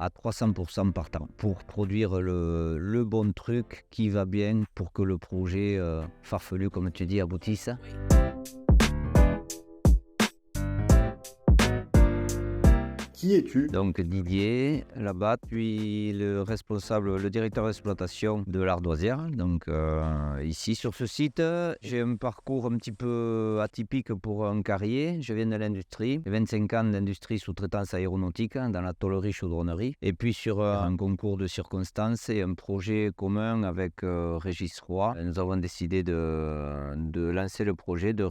à 300% par temps pour produire le bon truc qui va bien pour que le projet farfelu, comme tu dis, aboutisse. Qui es-tu? Donc Didier Labatte, puis le directeur d'exploitation de l'Ardoisière. Donc ici sur ce site, j'ai un parcours un petit peu atypique pour un carrier. Je viens de l'industrie, j'ai 25 ans d'industrie sous-traitance aéronautique dans la tôlerie chaudronnerie. Et puis sur un concours de circonstances et un projet commun avec Régis Roy, nous avons décidé de lancer le projet de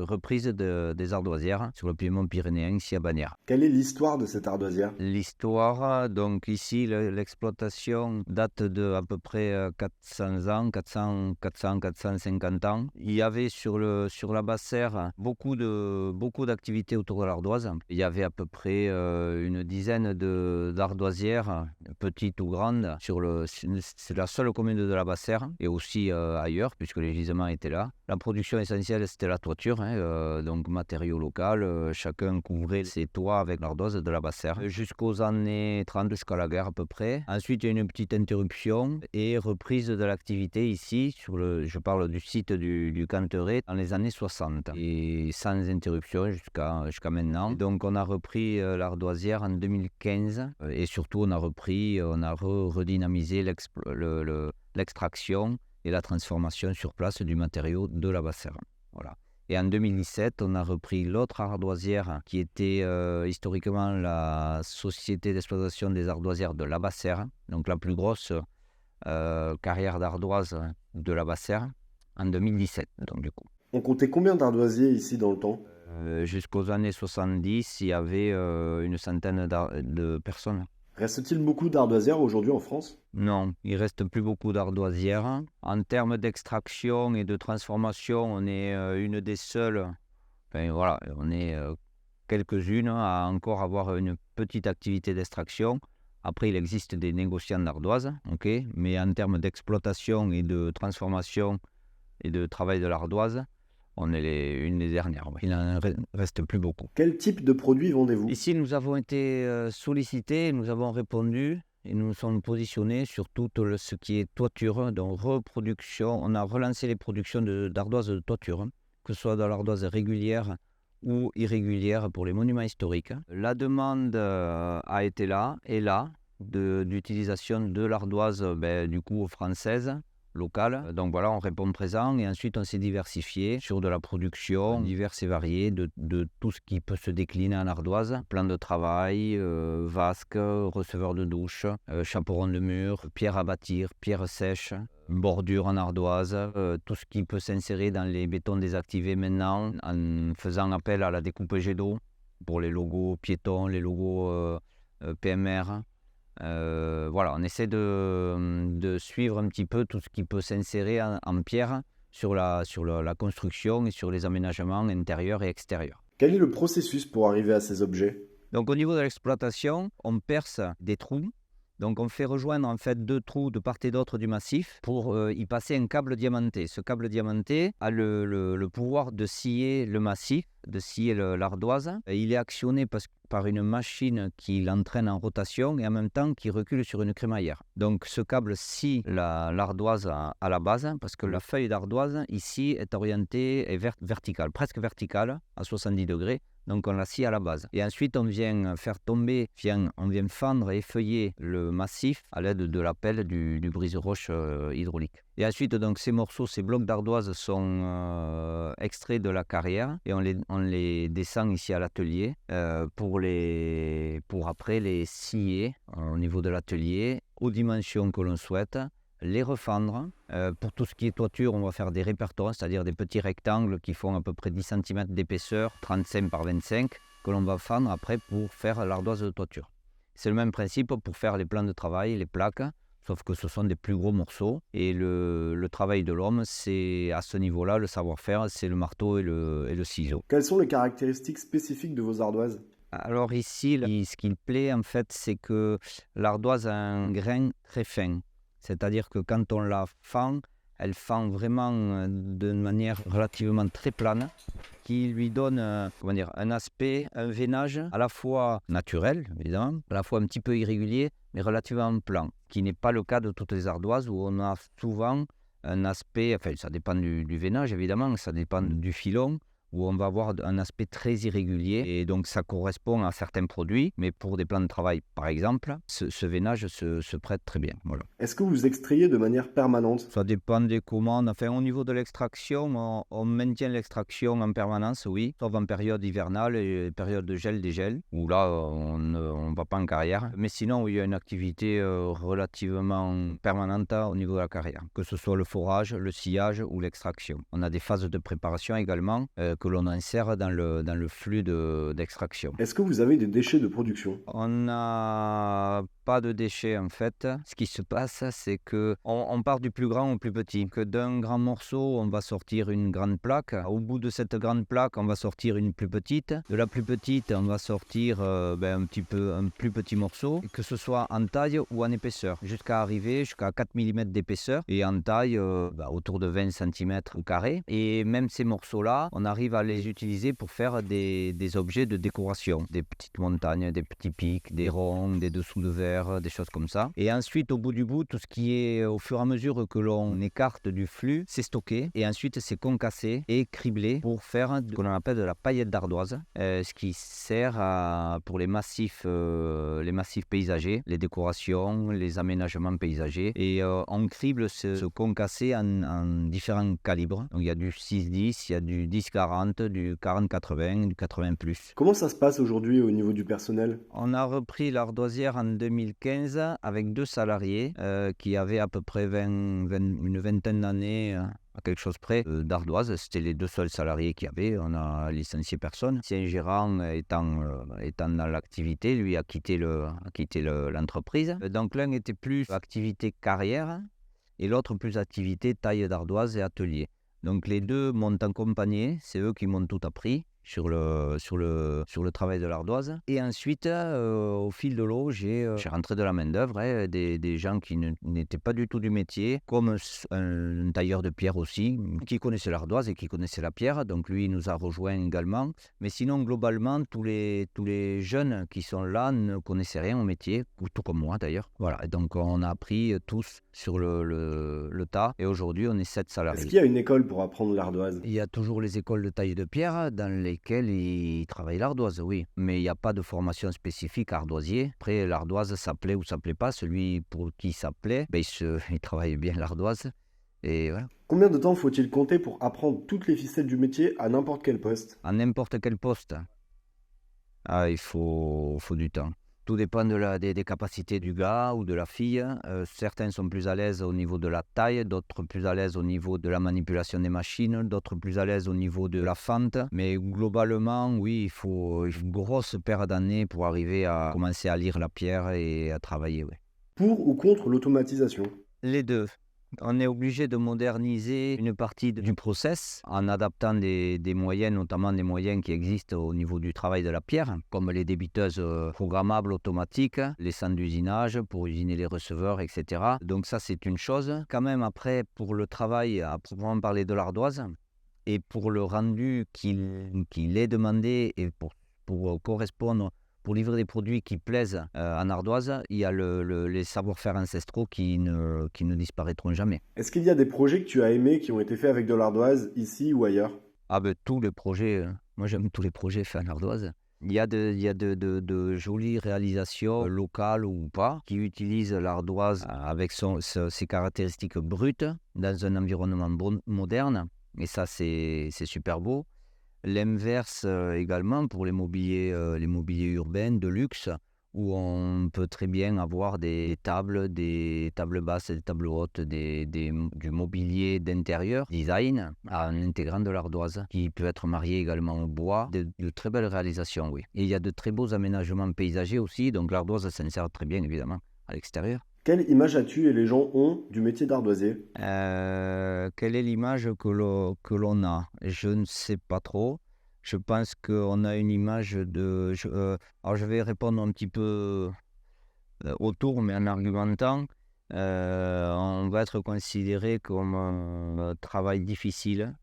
reprise des ardoisières sur le piémont pyrénéen ici à Bagnères. Quelle est l'histoire de cette ardoisière? L'histoire, donc ici, l'exploitation date de à peu près 400 ans, 450 ans. Il y avait sur la Basse-Serre beaucoup d'activités autour de l'ardoise. Il y avait à peu près une dizaine d'ardoisières, petites ou grandes. C'est la seule commune de la Basse-Serre et aussi ailleurs, puisque les gisements étaient là. La production essentielle, c'était la toiture, donc matériaux local. Chacun couvrait ses toits avec l'ardoise de la Basse-Serre jusqu'aux années 30, jusqu'à la guerre à peu près. Ensuite, il y a eu une petite interruption et reprise de l'activité ici, je parle du site du Canteret, dans les années 60. Et sans interruption jusqu'à maintenant. Et donc, on a repris l'ardoisière en 2015 et surtout, on a redynamisé l'extraction et la transformation sur place du matériau de la Basse-Serre. Voilà. Et en 2017, on a repris l'autre ardoisière qui était historiquement la société d'exploitation des ardoisières de la Basse-Serre, donc la plus grosse carrière d'ardoise de la Basse-Serre, en 2017. Donc, du coup. On comptait combien d'ardoisiers ici dans le temps? Jusqu'aux années 70, il y avait une centaine de personnes. Reste-t-il beaucoup d'ardoisières aujourd'hui en France? Non, il reste plus beaucoup d'ardoisières. En termes d'extraction et de transformation, on est une des seules, enfin voilà, on est quelques-unes à encore avoir une petite activité d'extraction. Après, il existe des négociants d'ardoise, mais en termes d'exploitation et de transformation et de travail de l'ardoise, on est une des dernières. Il n'en reste plus beaucoup. Quel type de produits vendez-vous? Ici, nous avons été sollicités, nous avons répondu et nous nous sommes positionnés sur tout ce qui est toiture, donc reproduction. On a relancé les productions d'ardoises de toiture, que ce soit dans l'ardoise régulière ou irrégulière pour les monuments historiques. La demande a été là, et là, d'utilisation de l'ardoise du coup française, locale. Donc voilà, on répond présent et ensuite on s'est diversifié sur de la production diverse et variée de tout ce qui peut se décliner en ardoise. Plan de travail, vasque, receveur de douche, chaperon de mur, pierre à bâtir, pierre sèche, bordure en ardoise, tout ce qui peut s'insérer dans les bétons désactivés maintenant en faisant appel à la découpe jet d'eau pour les logos piétons, les logos PMR. Voilà, on essaie de suivre un petit peu tout ce qui peut s'insérer en pierre sur la construction et sur les aménagements intérieurs et extérieurs. Quel est le processus pour arriver à ces objets? Donc au niveau de l'exploitation, on perce des trous. Donc on fait rejoindre en fait 2 trous de part et d'autre du massif pour y passer un câble diamanté. Ce câble diamanté a le pouvoir de scier le massif, de scier l'ardoise. Il est actionné par une machine qui l'entraîne en rotation et en même temps qui recule sur une crémaillère. Donc ce câble scie l'ardoise à la base parce que la feuille d'ardoise ici est orientée verticale, presque verticale à 70 degrés. Donc on la scie à la base. Et ensuite on vient fendre et effeuiller le massif à l'aide de la pelle du brise-roche hydraulique. Et ensuite donc ces blocs d'ardoise sont extraits de la carrière et on les descend ici à l'atelier pour après les scier au niveau de l'atelier aux dimensions que l'on souhaite. Les refendre. Pour tout ce qui est toiture, on va faire des répertoires, c'est-à-dire des petits rectangles qui font à peu près 10 cm d'épaisseur, 35 par 25, que l'on va fendre après pour faire l'ardoise de toiture. C'est le même principe pour faire les plans de travail, les plaques, sauf que ce sont des plus gros morceaux. Et le travail de l'homme, c'est à ce niveau-là, le savoir-faire, c'est le marteau et le ciseau. Quelles sont les caractéristiques spécifiques de vos ardoises? Alors ici, ce qui plaît en fait, c'est que l'ardoise a un grain très fin. C'est-à-dire que quand on la fend, Elle fend vraiment d'une manière relativement très plane, qui lui donne un aspect, un veinage à la fois naturel, évidemment, à la fois un petit peu irrégulier, mais relativement plan, qui n'est pas le cas de toutes les ardoises où on a souvent un aspect, enfin ça dépend du veinage évidemment, ça dépend du filon, où on va avoir un aspect très irrégulier et donc ça correspond à certains produits, mais pour des plans de travail par exemple, ce veinage se prête très bien. Voilà. Est-ce que vous extrayez de manière permanente? Ça dépend des commandes. Enfin, au niveau de l'extraction, on maintient l'extraction en permanence, oui, sauf en période hivernale et période de gel, dégel, où là, on ne va pas en carrière. Mais sinon, oui, il y a une activité relativement permanente au niveau de la carrière, que ce soit le forage, le sillage ou l'extraction. On a des phases de préparation également que l'on insère dans le flux d'extraction. Est-ce que vous avez des déchets de production? On n'a pas de déchets en fait. Ce qui se passe, c'est que on part du plus grand au plus petit. Que d'un grand morceau, on va sortir une grande plaque. Au bout de cette grande plaque, on va sortir une plus petite. De la plus petite, on va sortir un plus petit morceau, que ce soit en taille ou en épaisseur, jusqu'à arriver jusqu'à 4 mm d'épaisseur et en taille autour de 20 cm au carré. Et même ces morceaux-là, on arrive à les utiliser pour faire des objets de décoration, des petites montagnes, des petits pics, des ronds, des dessous de verre, des choses comme ça. Et ensuite, au bout du bout, tout ce qui est au fur et à mesure que l'on écarte du flux, c'est stocké et ensuite c'est concassé et criblé pour faire ce qu'on appelle de la paillette d'ardoise, ce qui sert pour les massifs paysagers, les décorations, les aménagements paysagers. Et on crible ce concassé en différents calibres. Donc il y a du 6-10, il y a du 10-40, du 40-80, du 80+. Comment ça se passe aujourd'hui au niveau du personnel? On a repris l'ardoisière en 2015 avec 2 salariés qui avaient à peu près une vingtaine d'années à quelque chose près d'ardoise. C'était les 2 seuls salariés qu'il y avait. On a licencié personne. L'ancien gérant étant dans l'activité, lui a quitté l'entreprise. Donc l'un était plus activité carrière et l'autre plus activité taille d'ardoise et atelier. Donc les deux m'ont accompagné, c'est eux qui m'ont tout appris sur le travail de l'ardoise. Et ensuite, au fil de l'eau, j'ai rentré de la main-d'œuvre, des gens qui n'étaient pas du tout du métier, comme un tailleur de pierre aussi, qui connaissait l'ardoise et qui connaissait la pierre. Donc lui, il nous a rejoints également. Mais sinon, globalement, tous les jeunes qui sont là ne connaissaient rien au métier, tout comme moi d'ailleurs. Voilà, et donc on a appris tous sur le tas. Et aujourd'hui, on est 7 salariés. Est-ce qu'il y a une école pour apprendre l'ardoise? Il y a toujours les écoles de taille de pierre dans lesquelles ils travaillent l'ardoise, oui. Mais il n'y a pas de formation spécifique ardoisier. Après, l'ardoise, ça plaît ou ça plaît pas. Celui pour qui ça plaît, il travaille bien l'ardoise. Et voilà. Combien de temps faut-il compter pour apprendre toutes les ficelles du métier à n'importe quel poste? À n'importe quel poste, il faut du temps. Tout dépend des capacités du gars ou de la fille. Certains sont plus à l'aise au niveau de la taille, d'autres plus à l'aise au niveau de la manipulation des machines, d'autres plus à l'aise au niveau de la fente. Mais globalement, oui, il faut une grosse paire d'années pour arriver à commencer à lire la pierre et à travailler. Oui. Pour ou contre l'automatisation? Les deux. On est obligé de moderniser une partie du process en adaptant des moyens, notamment des moyens qui existent au niveau du travail de la pierre, comme les débiteuses programmables automatiques, les centres d'usinage pour usiner les receveurs, etc. Donc ça, c'est une chose. Quand même, après, pour le travail à proprement parler de l'ardoise, et pour le rendu qu'il est demandé et pour correspondre, pour livrer des produits qui plaisent en ardoise, il y a les savoir-faire ancestraux qui ne disparaîtront jamais. Est-ce qu'il y a des projets que tu as aimés qui ont été faits avec de l'ardoise, ici ou ailleurs? Tous les projets, moi j'aime tous les projets faits en ardoise. Il y a de jolies réalisations locales ou pas, qui utilisent l'ardoise avec ses caractéristiques brutes dans un environnement moderne. Et ça, c'est super beau. L'inverse également pour les mobiliers urbains de luxe, où on peut très bien avoir des tables basses, des tables hautes, du mobilier d'intérieur, design, en intégrant de l'ardoise, qui peut être marié également au bois. De très belles réalisations, oui. Et il y a de très beaux aménagements paysagers aussi, donc l'ardoise s'insère très bien évidemment à l'extérieur. Quelle image as-tu et les gens ont du métier d'ardoisier? Quelle est l'image que l'on a? Je ne sais pas trop. Je pense qu'on a une image alors je vais répondre un petit peu autour, mais en argumentant. on va être considéré comme un travail difficile,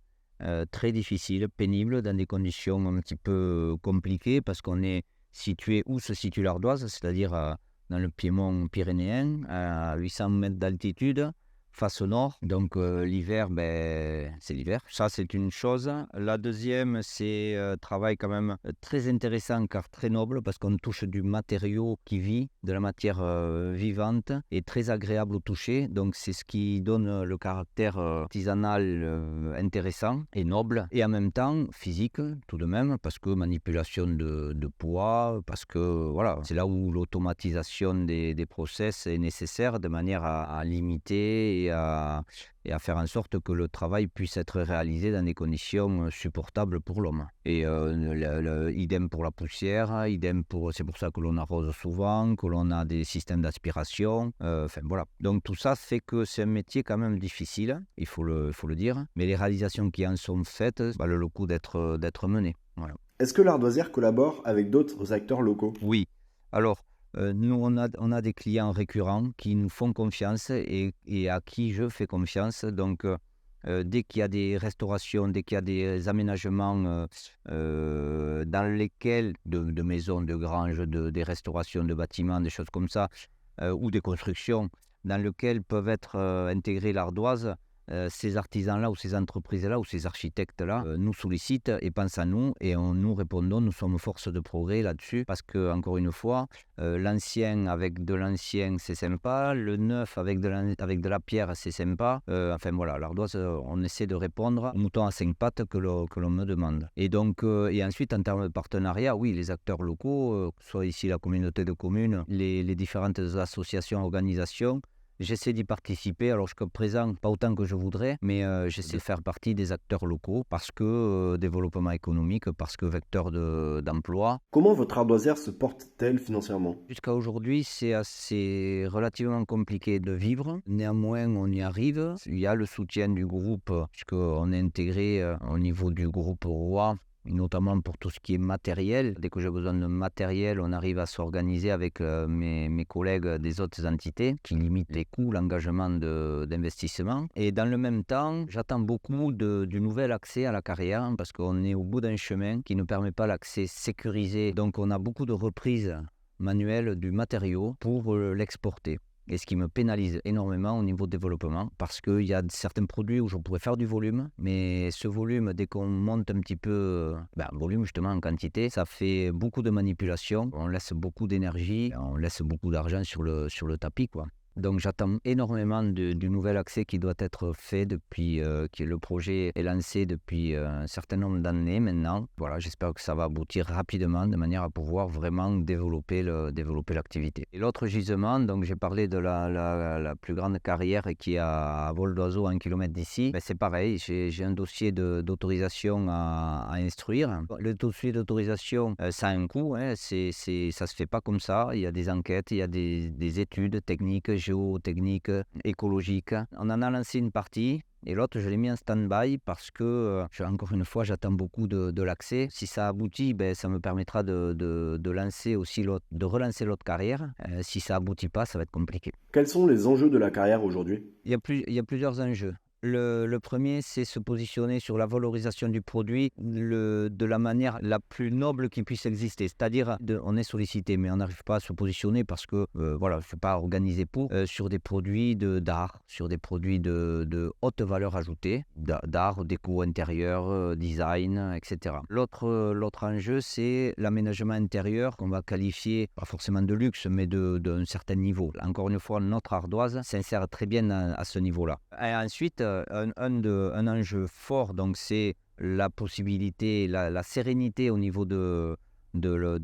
très difficile, pénible, dans des conditions un petit peu compliquées, parce qu'on est situé où se situe l'ardoise, c'est-à-dire dans le piémont pyrénéen, à 800 mètres d'altitude, face au nord. Donc l'hiver, c'est l'hiver. Ça, c'est une chose. La deuxième, c'est un travail quand même très intéressant, car très noble, parce qu'on touche du matériau qui vit, de la matière vivante, et très agréable au toucher. Donc c'est ce qui donne le caractère artisanal intéressant et noble, et en même temps physique tout de même, parce que manipulation de poids, parce que voilà, c'est là où l'automatisation des process est nécessaire, de manière à limiter et à faire en sorte que le travail puisse être réalisé dans des conditions supportables pour l'homme. Et idem pour la poussière, c'est pour ça que l'on arrose souvent, que l'on a des systèmes d'aspiration. Enfin voilà. Donc tout ça fait que c'est un métier quand même difficile, il faut le dire. Mais les réalisations qui en sont faites valent le coup d'être menées. Voilà. Est-ce que l'ardoisière collabore avec d'autres acteurs locaux? Oui. Alors, nous, on a des clients récurrents qui nous font confiance et à qui je fais confiance. Donc, dès qu'il y a des restaurations, dès qu'il y a des aménagements dans lesquels, de maisons, de granges, des restaurations de bâtiments, des choses comme ça, ou des constructions, dans lesquelles peuvent être intégrées l'ardoise, ces artisans-là ou ces entreprises-là ou ces architectes-là nous sollicitent et pensent à nous, et nous répondons, nous sommes force de progrès là-dessus, parce que, encore une fois, l'ancien avec de l'ancien, c'est sympa, le neuf avec de la pierre, c'est sympa. Enfin voilà, l'ardoise, on essaie de répondre au mouton à 5 pattes que l'on me demande. Et donc, et ensuite, en termes de partenariat, oui, les acteurs locaux, que ce soit ici la communauté de communes, les différentes associations, organisations, j'essaie d'y participer. Alors jusqu'à présent, pas autant que je voudrais, mais j'essaie de faire partie des acteurs locaux, parce que développement économique, parce que vecteur d'emploi. Comment votre ardoisière se porte-t-elle financièrement? Jusqu'à aujourd'hui, c'est relativement compliqué de vivre. Néanmoins, on y arrive. Il y a le soutien du groupe, puisqu'on est intégré au niveau du groupe Roi, notamment pour tout ce qui est matériel. Dès que j'ai besoin de matériel, on arrive à s'organiser avec mes collègues des autres entités, qui limitent les coûts, l'engagement d'investissement. Et dans le même temps, j'attends beaucoup du nouvel accès à la carrière, parce qu'on est au bout d'un chemin qui ne permet pas l'accès sécurisé. Donc on a beaucoup de reprises manuelles du matériau pour l'exporter. Et ce qui me pénalise énormément au niveau développement, parce qu'il y a certains produits où je pourrais faire du volume, mais ce volume, dès qu'on monte un petit peu, volume justement en quantité, ça fait beaucoup de manipulation, on laisse beaucoup d'énergie, on laisse beaucoup d'argent sur le tapis, quoi. Donc j'attends énormément du nouvel accès qui doit être fait depuis que le projet est lancé depuis un certain nombre d'années maintenant. Voilà, j'espère que ça va aboutir rapidement, de manière à pouvoir vraiment développer l'activité. Et l'autre gisement, donc j'ai parlé de la plus grande carrière qui est à vol d'oiseau à 1 kilomètre d'ici. C'est pareil, j'ai un dossier d'autorisation à instruire. Le dossier d'autorisation, ça a un coût, hein, ça se fait pas comme ça. Il y a des enquêtes, il y a des études techniques, géotechniques, écologiques. On en a lancé une partie, et l'autre, je l'ai mis en stand-by, parce que, encore une fois, j'attends beaucoup de l'accès. Si ça aboutit, ça me permettra de lancer aussi de relancer l'autre carrière. Si ça aboutit pas, ça va être compliqué. Quels sont les enjeux de la carrière aujourd'hui? Il y a plusieurs enjeux. Le premier, c'est se positionner sur la valorisation du produit de la manière la plus noble qui puisse exister. C'est-à-dire, on est sollicité, mais on n'arrive pas à se positionner, parce que je ne suis pas organisé sur des produits d'art, sur des produits de haute valeur ajoutée, d'art, déco intérieur, design, etc. L'autre enjeu, c'est l'aménagement intérieur, qu'on va qualifier, pas forcément de luxe, mais d'un certain niveau. Encore une fois, notre ardoise s'insère très bien à ce niveau-là. Et ensuite, un enjeu fort, donc, c'est la possibilité, la sérénité au niveau de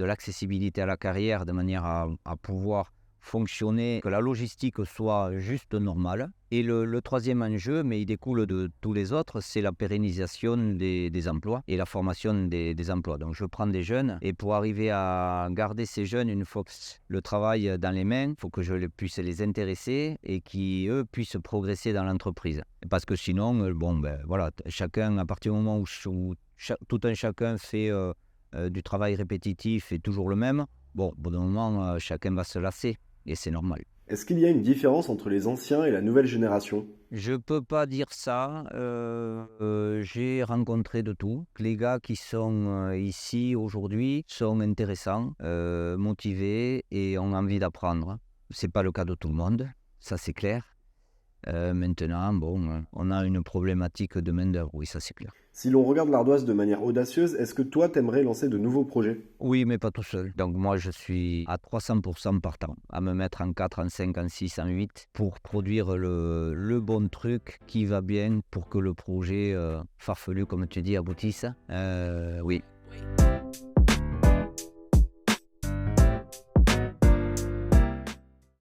l'accessibilité à la carrière, de manière à pouvoir fonctionner, que la logistique soit juste normale. Et le troisième enjeu, mais il découle de tous les autres, c'est la pérennisation des emplois et la formation des emplois. Donc je prends des jeunes, et pour arriver à garder ces jeunes, une fois que le travail est dans les mains, il faut que je puisse les intéresser, et qui, eux, puissent progresser dans l'entreprise. Parce que sinon, voilà, chacun, à partir du moment où tout un chacun fait du travail répétitif et toujours le même, au bout d'un moment, chacun va se lasser, et c'est normal. Est-ce qu'il y a une différence entre les anciens et la nouvelle génération? Je peux pas dire ça. J'ai rencontré de tout. Les gars qui sont ici aujourd'hui sont intéressants, motivés et ont envie d'apprendre. C'est pas le cas de tout le monde, ça c'est clair. Maintenant, on a une problématique de main-d'œuvre, oui, ça c'est clair. Si l'on regarde l'ardoise de manière audacieuse, est-ce que toi t'aimerais lancer de nouveaux projets? Oui, mais pas tout seul. Donc moi, je suis à 300% partant, à me mettre en 4, en 5, en 6, en 8, pour produire le bon truc qui va bien pour que le projet farfelu, comme tu dis, aboutisse. Oui.